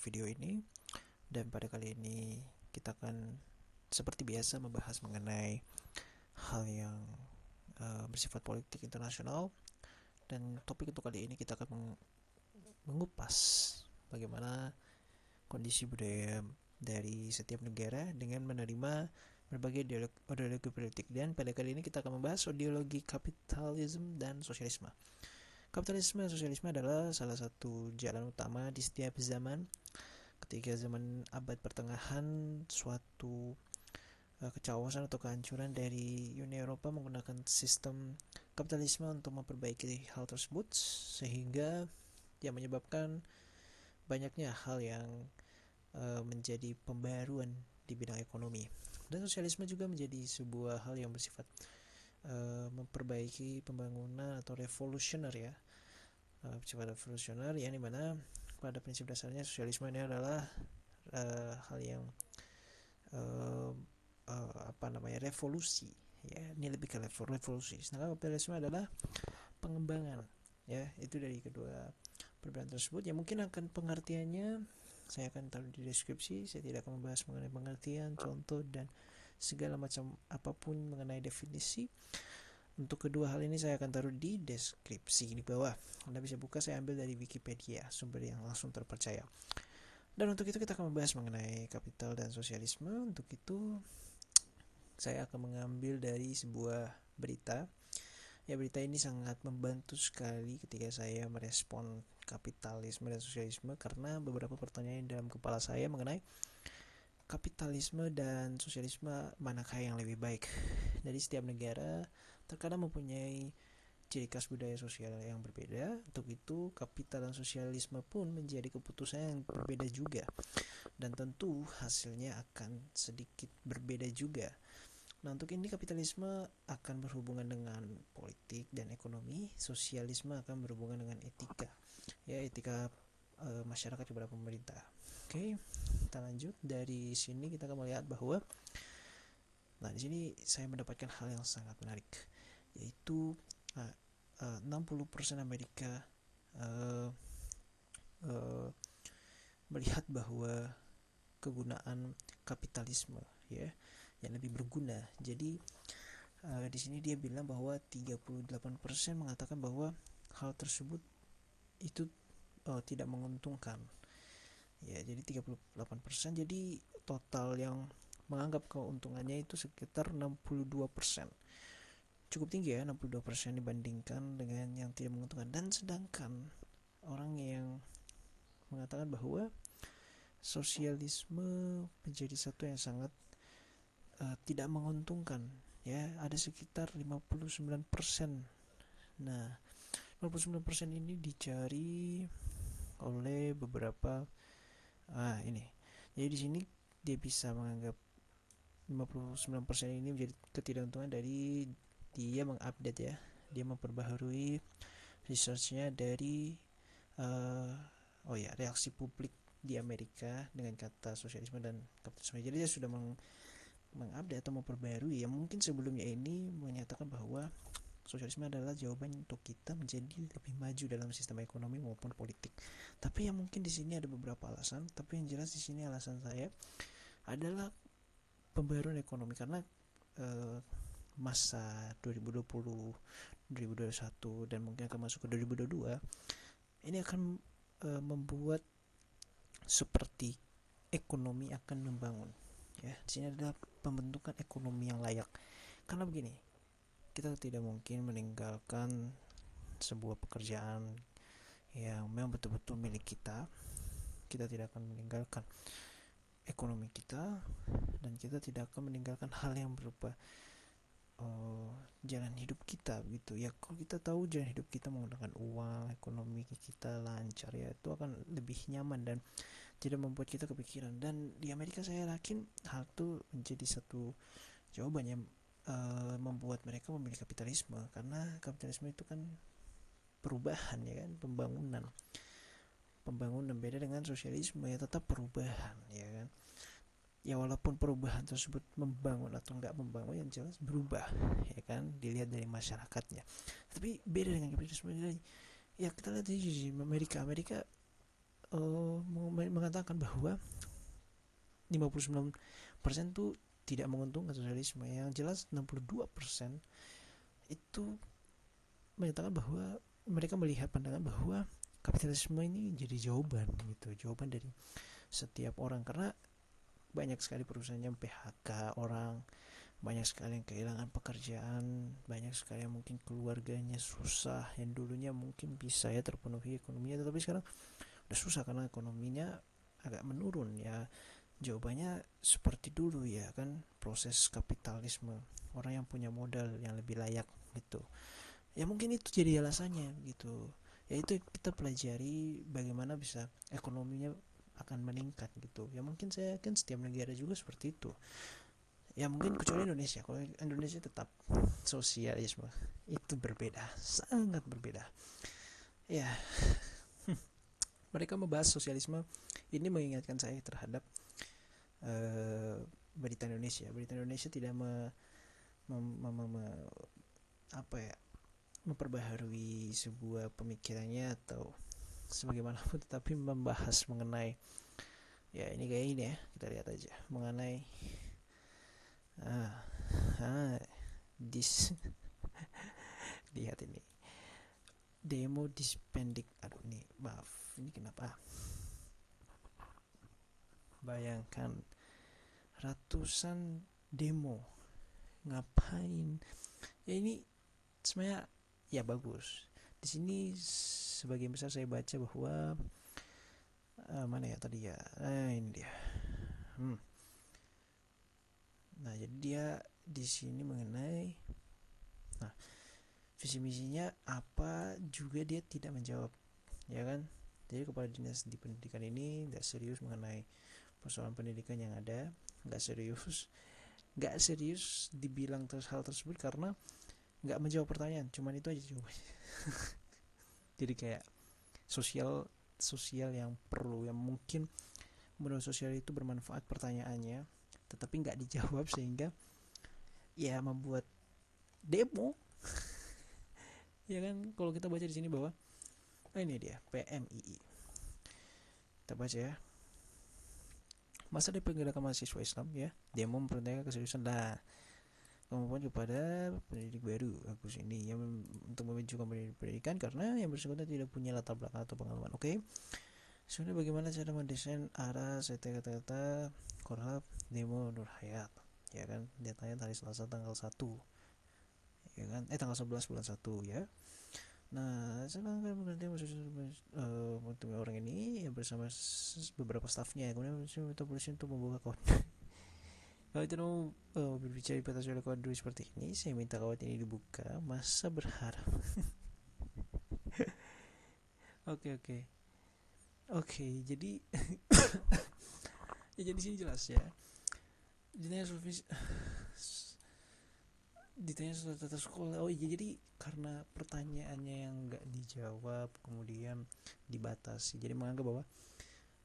video ini. Dan pada kali ini kita akan seperti biasa membahas mengenai hal yang bersifat politik internasional. Dan topik untuk kali ini kita akan mengupas bagaimana kondisi budaya dari setiap negara dengan menerima berbagai ideologi politik. Dan pada kali ini kita akan membahas ideologi kapitalisme dan sosialisme. Kapitalisme dan sosialisme adalah salah satu jalan utama di setiap zaman. Ketika zaman abad pertengahan, suatu kecawasan atau kehancuran dari Uni Eropa menggunakan sistem kapitalisme untuk memperbaiki hal tersebut, sehingga yang menyebabkan banyaknya hal yang menjadi pembaruan di bidang ekonomi. Dan sosialisme juga menjadi sebuah hal yang bersifat memperbaiki pembangunan atau revolusioner ya, bersifat revolusioner, yang dimana pada prinsip dasarnya sosialisme ini adalah hal yang revolusi ya, ini lebih ke revolusi. Sedangkan kapitalisme adalah pengembangan ya. Itu dari kedua perbedaan tersebut yang mungkin akan pengertiannya saya akan taruh di deskripsi. Saya tidak akan membahas mengenai pengertian, contoh dan segala macam apapun mengenai definisi. Untuk kedua hal ini saya akan taruh di deskripsi di bawah. Anda bisa buka, saya ambil dari Wikipedia, sumber yang langsung terpercaya. Dan untuk itu kita akan membahas mengenai kapital dan sosialisme. Untuk itu saya akan mengambil dari sebuah berita. Ya, berita ini sangat membantu sekali ketika saya merespon kapitalisme dan sosialisme, karena beberapa pertanyaan dalam kepala saya mengenai kapitalisme dan sosialisme manakah yang lebih baik. Dari setiap negara terkadang mempunyai ciri khas budaya sosial yang berbeda. Untuk itu kapital dan sosialisme pun menjadi keputusan yang berbeda juga, dan tentu hasilnya akan sedikit berbeda juga. Nah, untuk ini kapitalisme akan berhubungan dengan politik dan ekonomi, sosialisme akan berhubungan dengan etika, ya, etika masyarakat kepada pemerintah. Oke, kita lanjut. Dari sini kita akan melihat bahwa, nah di sini saya mendapatkan hal yang sangat menarik, yaitu 60% Amerika melihat bahwa kegunaan kapitalisme ya yang lebih berguna. Jadi di sini dia bilang bahwa 38% mengatakan bahwa hal tersebut itu tidak menguntungkan. Ya, jadi 38%, jadi total yang menganggap keuntungannya itu sekitar 62%. Cukup tinggi ya, 62% dibandingkan dengan yang tidak menguntungkan. Dan sedangkan orang yang mengatakan bahwa sosialisme menjadi satu yang sangat tidak menguntungkan ya, ada sekitar 59%. Nah, 59% ini dicari oleh beberapa ini. Jadi di sini dia bisa menganggap 59% ini menjadi ketidakuntungan dari dia mengupdate ya, dia memperbaharui researchnya dari reaksi publik di Amerika dengan kata sosialisme dan kapitalisme. Jadi dia sudah mengupdate atau memperbarui yang mungkin sebelumnya ini menyatakan bahwa sosialisme adalah jawaban untuk kita menjadi lebih maju dalam sistem ekonomi maupun politik. Tapi yang mungkin di sini ada beberapa alasan, tapi yang jelas di sini alasan saya adalah pembaruan ekonomi, karena masa 2020, 2021 dan mungkin akan masuk ke 2022 ini akan membuat seperti ekonomi akan membangun ya. Di sini adalah pembentukan ekonomi yang layak. Karena begini, kita tidak mungkin meninggalkan sebuah pekerjaan yang memang betul-betul milik kita. Kita tidak akan meninggalkan ekonomi kita, dan kita tidak akan meninggalkan hal yang berupa jalan hidup kita gitu ya. Kalau kita tahu jalan hidup kita menggunakan uang, ekonomi kita lancar ya, itu akan lebih nyaman dan tidak membuat kita kepikiran. Dan di Amerika saya yakin hal itu menjadi satu jawaban yang membuat mereka memilih kapitalisme, karena kapitalisme itu kan perubahan ya kan, pembangunan beda dengan sosialisme ya, tetap perubahan ya kan. Ya walaupun perubahan tersebut membangun atau enggak membangun, yang jelas berubah ya kan, dilihat dari masyarakatnya. Tapi beda dengan kapitalisme ya, kita lihat di Amerika mengatakan bahwa 59% tuh tidak menguntungkan sosialisme. Yang jelas 62% itu menyatakan bahwa mereka melihat pandangan bahwa kapitalisme ini jadi jawaban gitu, jawaban dari setiap orang, karena banyak sekali perusahaannya PHK orang, banyak sekali yang kehilangan pekerjaan, banyak sekali yang mungkin keluarganya susah, yang dulunya mungkin bisa ya terpenuhi ekonominya, tetapi sekarang udah susah karena ekonominya agak menurun ya. Jawabannya seperti dulu ya kan, proses kapitalisme, orang yang punya modal yang lebih layak gitu. Ya mungkin itu jadi alasannya gitu. Ya itu kita pelajari bagaimana bisa ekonominya akan meningkat gitu. Ya mungkin saya yakin setiap negara juga seperti itu. Ya mungkin kecuali Indonesia. Kalau Indonesia tetap sosialisme, itu berbeda, sangat berbeda. Ya, mereka membahas sosialisme ini mengingatkan saya terhadap berita Indonesia. Berita Indonesia tidak apa ya, memperbaharui sebuah pemikirannya atau sebagaimanapun, tetapi membahas mengenai, ya ini kayak ini ya, kita lihat aja mengenai ah, ah dis lihat ini demo dispendik. Aduh ini maaf, ini kenapa, bayangkan ratusan demo ngapain ya. Ini sebenarnya ya bagus. Di sini sebagian besar saya baca bahwa mana ya tadi ya, ini dia. Nah jadi dia di sini mengenai, nah visi misinya apa juga dia tidak menjawab, ya kan. Jadi kepala dinas di pendidikan ini nggak serius mengenai persoalan pendidikan yang ada, nggak serius dibilang hal tersebut karena nggak menjawab pertanyaan, cuman itu aja jawabannya. Jadi kayak sosial yang perlu, yang mungkin menurut sosial itu bermanfaat pertanyaannya, tetapi nggak dijawab sehingga ya membuat demo. Ya kan, kalau kita baca di sini bahwa ini dia PMII, kita baca ya, masa dipergerakan mahasiswa Islam ya, demo mempertanyakan keseriusan lah kemampuan kepada pendidik baru Agus ini yang untuk memajukan pendidikan karena yang bersangkutan tidak punya latar belakang atau pengalaman. Oke. Sebenarnya bagaimana cara mendesain arah serta kata-kata korlap demo Nur Hayat, ya kan, datanya hari Selasa tanggal 1, ya kan, tanggal 11 bulan 1 ya. Nah sekarang kan berarti orang ini ya bersama beberapa stafnya, kemudian minta polisi untuk membuka kode. Kalau tidak mau berbicara dibatasi oleh kode seperti ini, saya minta kawat ini dibuka. Masa berharap. Oke, jadi ya jadi sini jelas ya. Ditanya soal tata sekolah. Oh iya, jadi karena pertanyaannya yang nggak dijawab kemudian dibatasi, jadi menganggap bahwa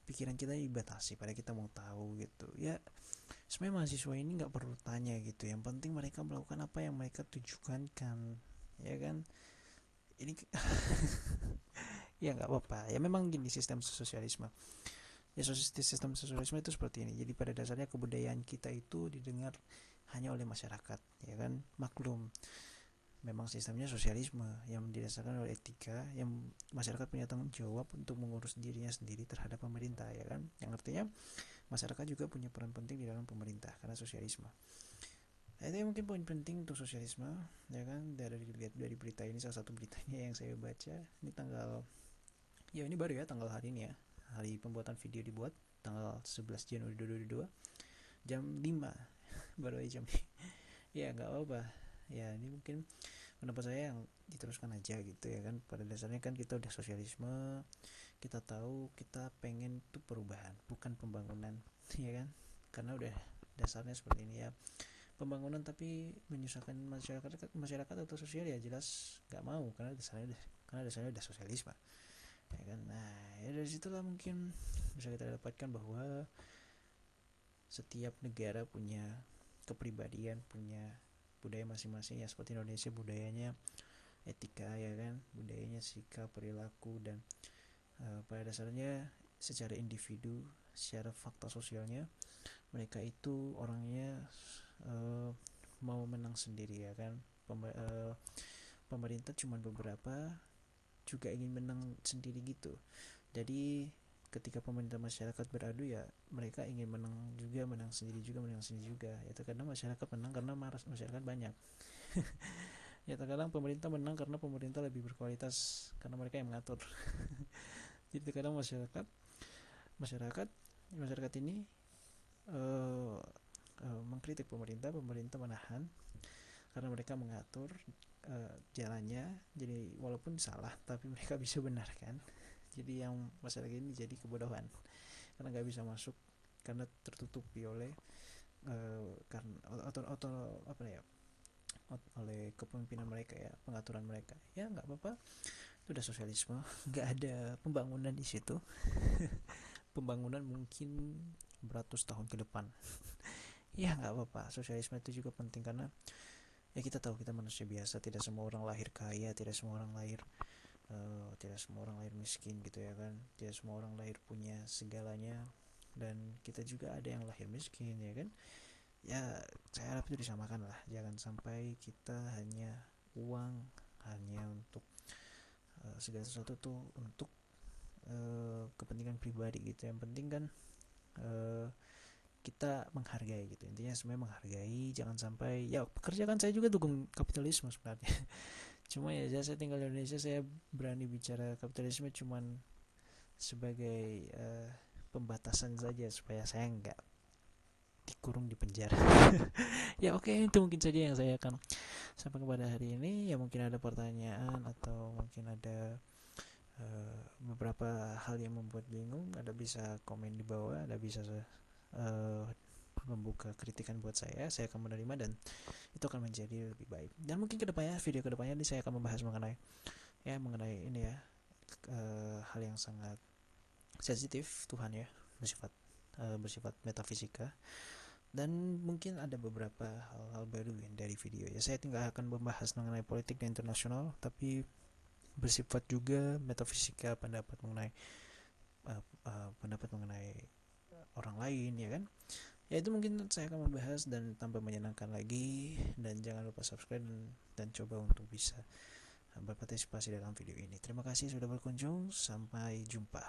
pikiran kita dibatasi pada kita mau tahu gitu ya. Sebenarnya mahasiswa ini nggak perlu tanya gitu, yang penting mereka melakukan apa yang mereka tujukan kan, ya kan. Ini ya nggak apa-apa ya, memang gini sistem sosialisme ya. Sistem sosialisme itu seperti ini. Jadi pada dasarnya kebudayaan kita itu didengar hanya oleh masyarakat, ya kan. Maklum memang sistemnya sosialisme yang didasarkan oleh etika, yang masyarakat punya tanggung jawab untuk mengurus dirinya sendiri terhadap pemerintah, ya kan, yang artinya masyarakat juga punya peran penting di dalam pemerintah karena sosialisme. Nah, itu mungkin poin penting untuk sosialisme, ya kan. Dari berita ini, salah satu beritanya yang saya baca ini tanggal, ya ini baru ya, tanggal hari ini ya, hari pembuatan video dibuat tanggal 11 Januari 2022 jam 5 baru aja jam. Ya nggak apa-apa ya, ini mungkin pendapat saya yang diteruskan aja gitu, ya kan. Pada dasarnya kan kita udah sosialisme, kita tahu kita pengen tuh perubahan bukan pembangunan, ya kan, karena udah dasarnya seperti ini ya, pembangunan tapi menyusahkan masyarakat atau sosial ya jelas nggak mau, karena dasarnya udah sosialisme, ya kan. Nah ya dari situlah mungkin bisa kita dapatkan bahwa setiap negara punya kepribadian, punya budaya masing-masing ya. Seperti Indonesia budayanya etika, ya kan, budayanya sikap, perilaku, dan pada dasarnya secara individu, secara fakta sosialnya mereka itu orangnya uh, mau menang sendiri, ya kan. Pemerintah cuma beberapa juga ingin menang sendiri gitu. Jadi ketika pemerintah masyarakat beradu, ya mereka ingin menang juga, menang sendiri juga, menang sendiri juga. Ya terkadang masyarakat menang karena masyarakat banyak. Ya terkadang pemerintah menang karena pemerintah lebih berkualitas karena mereka yang mengatur. Jadi terkadang masyarakat masyarakat ini uh, mengkritik pemerintah, pemerintah menahan karena mereka mengatur jalannya. Jadi walaupun salah tapi mereka bisa benarkan. Jadi yang masyarakat ini jadi kebodohan karena nggak bisa masuk, karena tertutupi oleh karena atau apa ya, oleh kepemimpinan mereka, ya pengaturan mereka. Ya nggak apa-apa, itu udah sosialisme. Nggak ada pembangunan di situ. Pembangunan mungkin beratus tahun ke depan. Ya nggak apa-apa, sosialisme itu juga penting karena ya kita tahu kita manusia biasa, tidak semua orang lahir kaya, tidak semua orang lahir miskin gitu, ya kan. Tidak semua orang lahir punya segalanya, dan kita juga ada yang lahir miskin, ya kan. Ya saya harap itu disamakan lah, jangan sampai kita hanya uang, hanya untuk segala sesuatu tuh untuk kepentingan pribadi gitu. Yang penting kan uh, kita menghargai gitu, intinya semuanya menghargai. Jangan sampai, ya pekerja kan saya juga dukung kapitalisme sebenarnya. Cuma ya saya tinggal di Indonesia, saya berani bicara kapitalisme cuman sebagai pembatasan saja supaya saya nggak dikurung di penjara. Ya oke, itu mungkin saja yang saya akan sampaikan pada hari ini. Ya mungkin ada pertanyaan atau mungkin ada beberapa hal yang membuat bingung, ada bisa komen di bawah, ada bisa uh, membuka kritikan buat saya akan menerima dan itu akan menjadi lebih baik. Dan mungkin kedepannya, video kedepannya ini saya akan membahas mengenai ini ya, hal yang sangat sensitif, Tuhan ya, bersifat metafisika. Dan mungkin ada beberapa hal-hal baru dari video ya. Saya tidak akan membahas mengenai politik dan internasional, tapi bersifat juga metafisika, pendapat mengenai orang lain, ya kan. Ya itu mungkin saya akan membahas dan tambah menyenangkan lagi. Dan jangan lupa subscribe dan coba untuk bisa berpartisipasi dalam video ini. Terima kasih sudah berkunjung, sampai jumpa.